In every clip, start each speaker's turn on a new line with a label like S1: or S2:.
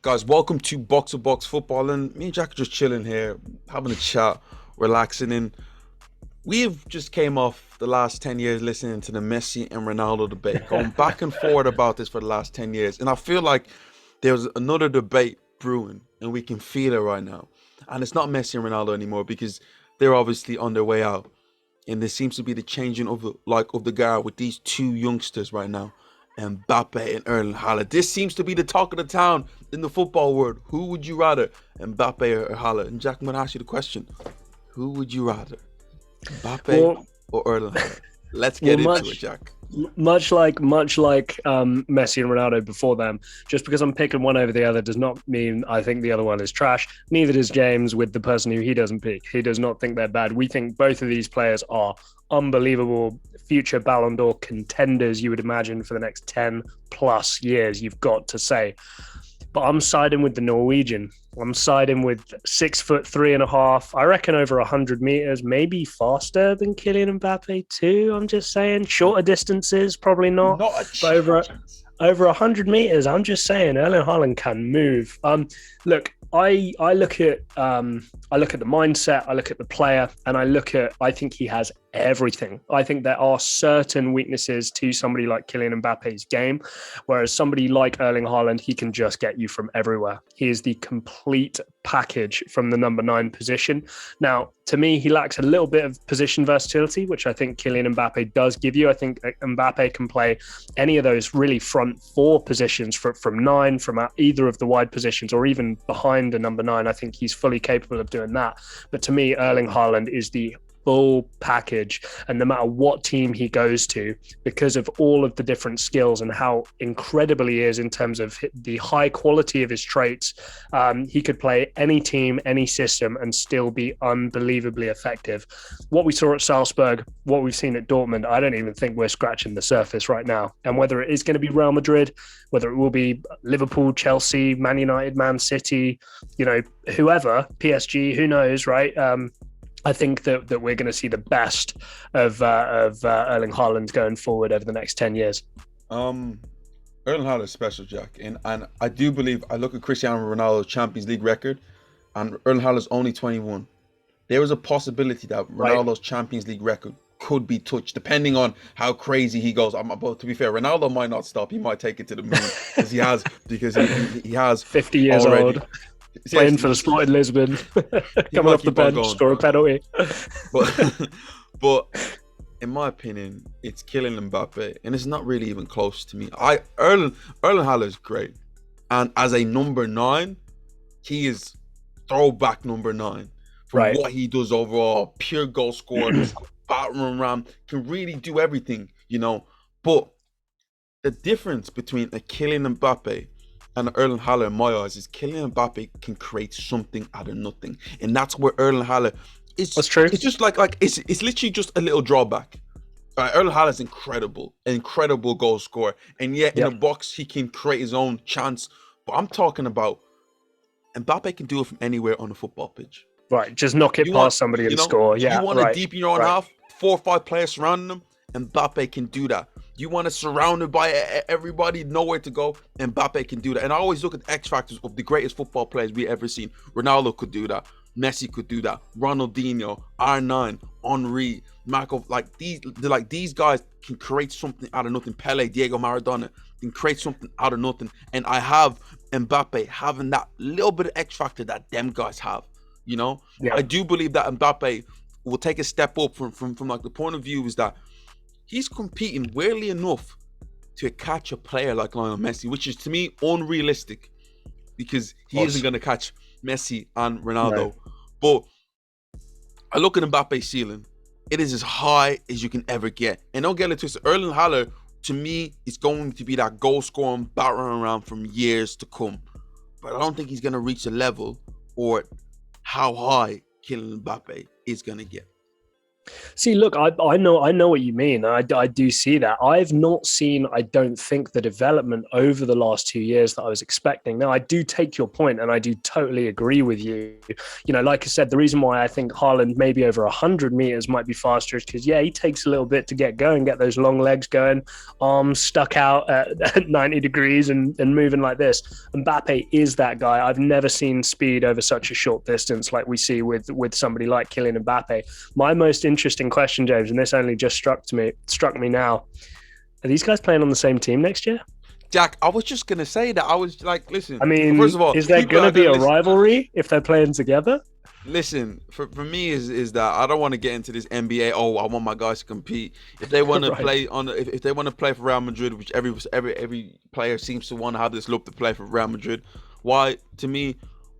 S1: guys? Welcome to Box to Box Football. And me and Jack are just chilling here, having a chat, relaxing. And we've just came off the last 10 years listening to the Messi and Ronaldo debate, going back and forward about this for the last 10 years. And I feel like there's another debate brewing, and we can feel it right now. And it's not Messi and Ronaldo anymore because they're obviously on their way out. And there seems to be the changing of the guard with these two youngsters right now, Mbappe and Erling Haaland. This seems to be the talk of the town in the football world. Who would you rather, Mbappe or Haaland? And Jack, I'm going to ask you the question: who would you rather, Mbappe or Erling Haaland? Let's get into it, Jack.
S2: Much like Messi and Ronaldo before them, just because I'm picking one over the other does not mean I think the other one is trash. Neither does James with the person who he doesn't pick. He does not think they're bad. We think both of these players are unbelievable future Ballon d'Or contenders, you would imagine, for the next 10 plus years, you've got to say. But I'm siding with the Norwegian. I'm siding with 6'3.5". I reckon over 100 meters, maybe faster than Kylian Mbappé too. I'm just saying, shorter distances, probably not. But over 100 meters, I'm just saying, Erling Haaland can move. Look, I look at the mindset, I look at the player, and I think he has everything. I think there are certain weaknesses to somebody like Kylian Mbappe's game, whereas somebody like Erling Haaland, he can just get you from everywhere. He is the complete package from the number 9 position. Now, to me, he lacks a little bit of position versatility, which I think Kylian Mbappé does give you. I think Mbappé can play any of those really front 4 positions from 9, from either of the wide positions, or even behind the number 9. I think he's fully capable of doing that. But to me, Erling Haaland is the full package, and no matter what team he goes to, because of all of the different skills and how incredible he is in terms of the high quality of his traits, he could play any team, any system, and still be unbelievably effective. What we saw at Salzburg, what we've seen at Dortmund, I don't even think we're scratching the surface right now. And whether it is going to be Real Madrid, whether it will be Liverpool, Chelsea, Man United, Man City, whoever, PSG, who knows, right? I think that we're going to see the best of Erling Haaland going forward over the next 10 years.
S1: Erling Haaland is special, Jack. And I do believe, I look at Cristiano Ronaldo's Champions League record, and Erling Haaland is only 21. There is a possibility that Ronaldo's Champions League record could be touched, depending on how crazy he goes. But to be fair, Ronaldo might not stop. He might take it to the moon because he has
S2: 50 years
S1: already,
S2: old. Playing for the Sporting Lisbon, coming off the bench, score a penalty.
S1: But in my opinion, it's Kylian Mbappé, and it's not really even close to me. Erling Haaland is great, and as a number 9, he is throwback number 9 from what he does overall. Pure goal scorer, battering ram, can really do everything, But the difference between a Kylian Mbappé and Erling Haaland, in my eyes, is Kylian Mbappé can create something out of nothing, and that's where Erling Haaland is.
S2: That's true.
S1: It's just like it's literally just a little drawback. Erling Haaland is incredible goal scorer, and yet in the box he can create his own chance. But I'm talking about Mbappé can do it from anywhere on the football pitch.
S2: Right, just knock it past somebody and score. Yeah,
S1: you want to deep in your own half, 4 or 5 players surrounding him, Mbappé can do that. You want to surround it by everybody, nowhere to go, Mbappé can do that. And I always look at the X factors of the greatest football players we ever seen. Ronaldo could do that. Messi could do that. Ronaldinho, R9, Henry, Marco, these guys can create something out of nothing. Pele, Diego Maradona can create something out of nothing. And I have Mbappé having that little bit of X factor that them guys have. I do believe that Mbappé will take a step up from the point of view is that he's competing, weirdly enough, to catch a player like Lionel Messi, which is to me unrealistic, because he isn't going to catch Messi and Ronaldo. No. But I look at Mbappe's ceiling; it is as high as you can ever get. And don't get it twisted, Erling Haaland, to me, is going to be that goal scoring, battering around from years to come. But I don't think he's going to reach the level or how high Kylian Mbappé is going to get.
S2: See, look, I know what you mean. I do see that. I've not seen, I don't think, the development over the last 2 years that I was expecting. Now, I do take your point, and I do totally agree with you. You know, like I said, the reason why I think Haaland maybe over 100 meters might be faster is because, yeah, he takes a little bit to get going, get those long legs going, arms stuck out at 90 degrees and moving like this. Mbappe is that guy. I've never seen speed over such a short distance like we see with somebody like Kylian Mbappe. My most interesting question, James, and this only just struck me now. Are these guys playing on the same team next year?
S1: Jack, I was just gonna say that. I was like, listen.
S2: I mean,
S1: first of all,
S2: is there going to be a rivalry if they're playing together?
S1: Listen, for me is that I don't want to get into this NBA. Oh, I want my guys to compete. If they want to play if they want to play for Real Madrid, which every player seems to want to have this look to play for Real Madrid, why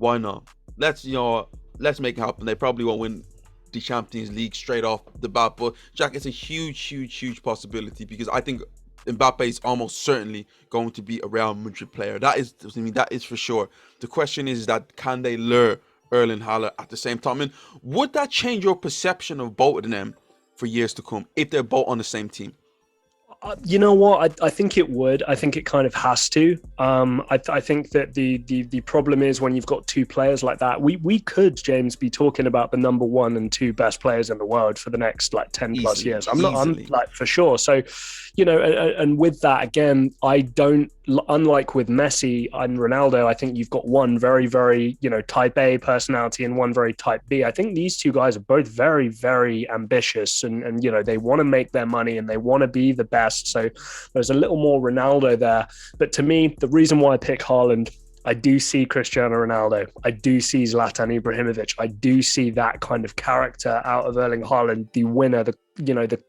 S1: not? Let's make it happen. They probably won't win the Champions League straight off the bat, but Jack, it's a huge possibility because I think Mbappe is almost certainly going to be a Real Madrid player. That is for sure. The question is that can they lure Erling Haaland at the same time? And would that change your perception of both of them for years to come if they're both on the same team?
S2: You know what? I think it would. I think it kind of has to. I think that the problem is when you've got two players like that, we could, James, be talking about the number 1 and 2 best players in the world for the next like 10 plus years. I'm like for sure. So, you know, and with that, again, I don't, unlike with Messi and Ronaldo, I think you've got one very, very, you know, type A personality and one very type B. I think these two guys are both very, very ambitious and you know, they want to make their money and they want to be the best. So there's a little more Ronaldo there. But to me, the reason why I pick Haaland, I do see Cristiano Ronaldo. I do see Zlatan Ibrahimovic. I do see that kind of character out of Erling Haaland, the winner, the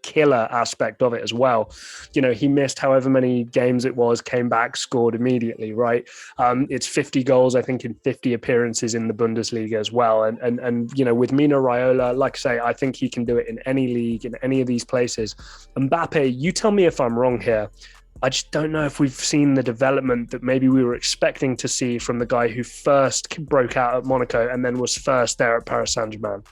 S2: killer aspect of it as well. You know, he missed however many games it was, came back, scored immediately, right? It's 50 goals, I think, in 50 appearances in the Bundesliga as well. And you know, with Mino Raiola, like I say, I think he can do it in any league, in any of these places. Mbappe, you tell me if I'm wrong here. I just don't know if we've seen the development that maybe we were expecting to see from the guy who first broke out at Monaco and then was first there at Paris Saint-Germain.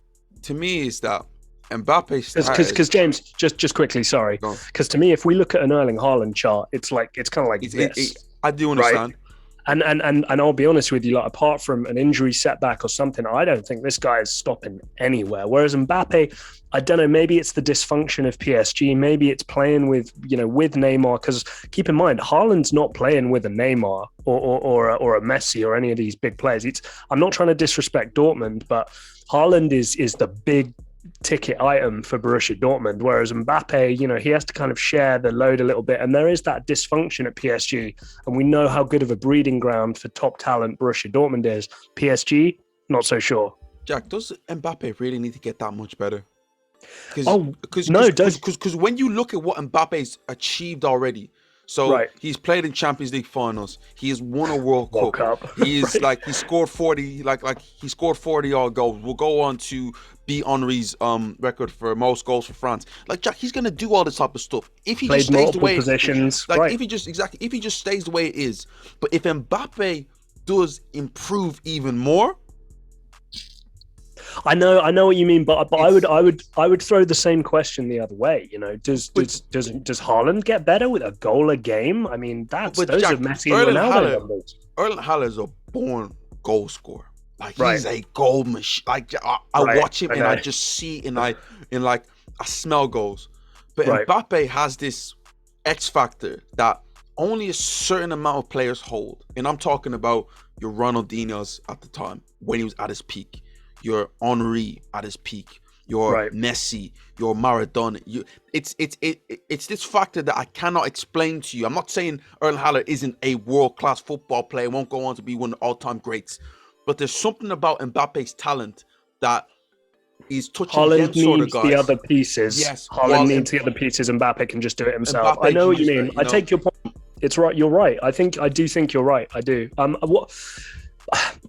S1: To me, is that Mbappe
S2: because James, just quickly, sorry, because to me, if we look at an Erling Haaland chart, it's kind of like this.
S1: I do understand.
S2: Right? And I'll be honest with you, like apart from an injury setback or something, I don't think this guy is stopping anywhere. Whereas Mbappe, I don't know, maybe it's the dysfunction of PSG, maybe it's playing with Neymar. Because keep in mind, Haaland's not playing with a Neymar or a Messi or any of these big players. I'm not trying to disrespect Dortmund, but Haaland is the big ticket item for Borussia Dortmund, whereas Mbappe, you know, he has to kind of share the load a little bit, and there is that dysfunction at PSG, and we know how good of a breeding ground for top talent Borussia Dortmund is. PSG, not so sure.
S1: Jack, does Mbappe really need to get that much better? Because when you look at what Mbappe's achieved already, so he's played in Champions League finals. He has won a World Cup. He is he scored 40, he scored 40 odd goals. We'll go on to beat Henry's record for most goals for France. Like Jack, he's gonna do all this type of stuff if he just stays the way
S2: positions.
S1: If he just stays the way it is. But if Mbappe does improve even more.
S2: I know what you mean, but I would throw the same question the other way. You know, does Haaland get better with a goal a game? I mean, those are Messi and Ronaldo numbers.
S1: Erling Haaland is a born goal scorer. He's a goal machine. I watch him and I just see I smell goals. But Mbappe has this X factor that only a certain amount of players hold, and I'm talking about your Ronaldinho's at the time when he was at his peak. Your Henry at his peak, your Messi, your Maradona. It's this factor that I cannot explain to you. I'm not saying Erling Haaland isn't a world-class football player, won't go on to be one of the all-time greats, but there's something about Mbappe's talent that is touching
S2: Haaland
S1: them sort of guys.
S2: The other pieces.
S1: Yes,
S2: Haaland needs the other pieces. Mbappe can just do it himself. I know what you mean. I take your point. It's right. You're right. I do think you're right. I do.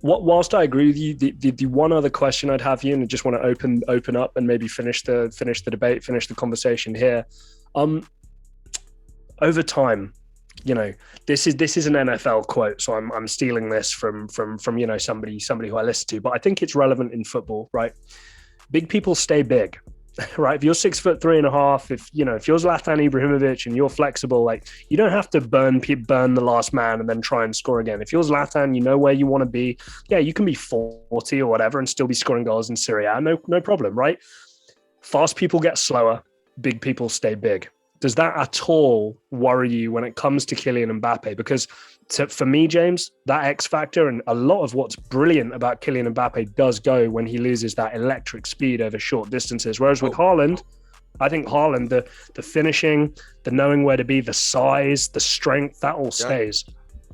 S2: Whilst I agree with you, the one other question I'd have you, and I just want to open up and maybe finish the debate, finish the conversation here. Over time, you know, this is an NFL quote, so I'm stealing this from you know, somebody who I listen to, but I think it's relevant in football, right? Big people stay big. right? If you're 6'3.5", if you're Zlatan Ibrahimovic and you're flexible, like you don't have to burn the last man and then try and score again. If you're Zlatan, you know where you want to be. Yeah, you can be 40 or whatever and still be scoring goals in Serie A. No problem, right? Fast people get slower, big people stay big. Does that at all worry you when it comes to Kylian Mbappe? Because for me, James, that X factor and a lot of what's brilliant about Kylian Mbappe does go when he loses that electric speed over short distances. Whereas with Haaland, I think Haaland, the finishing, the knowing where to be, the size, the strength, that all stays.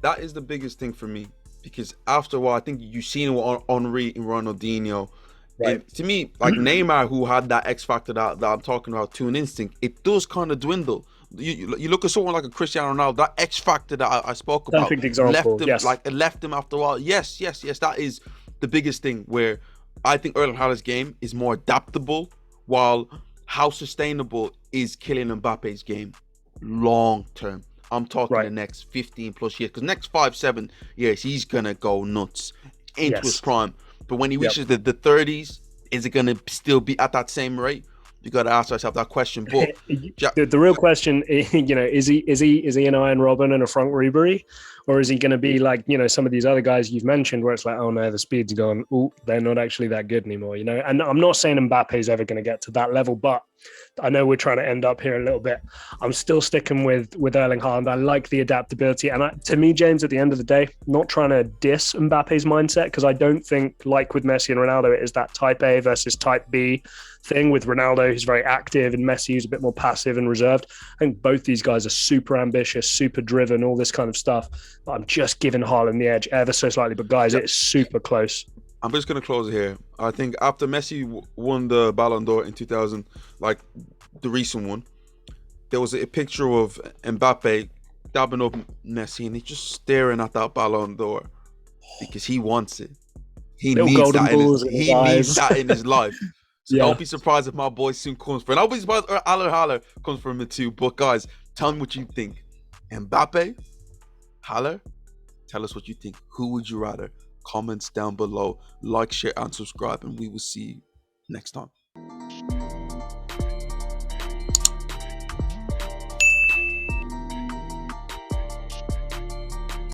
S1: That is the biggest thing for me, because after a while, I think you've seen it with Henry and Ronaldinho.
S2: Right.
S1: To me, like Neymar, who had that X factor that I'm talking about, to an instinct, it does kind of dwindle. You look at someone like a Cristiano Ronaldo, that X factor that I spoke about,
S2: Perfect example.
S1: left him,
S2: Yes.
S1: like it left him after a while. Yes. That is the biggest thing, where I think Erling Haaland's game is more adaptable, while how sustainable is Kylian Mbappe's game long term? I'm talking the next 15 plus years, because next 5-7 years he's gonna go nuts into his prime. But when he reaches the 30s, is it going to still be at that same rate? You got to ask yourself that question. But
S2: the real question, is he an Iron Robin and a Frank Ribery, or is he going to be like some of these other guys you've mentioned, where it's like, oh no, the speed's gone. Oh, they're not actually that good anymore. And I'm not saying Mbappe's ever going to get to that level, but I know we're trying to end up here a little bit. I'm still sticking with Erling Haaland. I like the adaptability, and to me, James, at the end of the day, not trying to diss Mbappe's mindset, because I don't think, like with Messi and Ronaldo, it is that type A versus type B thing. With Ronaldo, who's very active, and Messi, who's a bit more passive and reserved. I think both these guys are super ambitious, super driven, all this kind of stuff. But I'm just giving Haaland the edge ever so slightly. But guys, it's super close.
S1: I'm just going to close it here. I think after Messi won the Ballon d'Or in 2000, like the recent one, there was a picture of Mbappe dabbing up Messi, and he's just staring at that Ballon d'Or because he wants it. He needs that in his life. So don't be surprised if my boy soon comes for it. And I'll be surprised if Erling Haaland comes for him too. But guys, tell me what you think. Mbappe, Haaland, tell us what you think. Who would you rather? Comments down below. Like, share, and subscribe. And we will see you next time.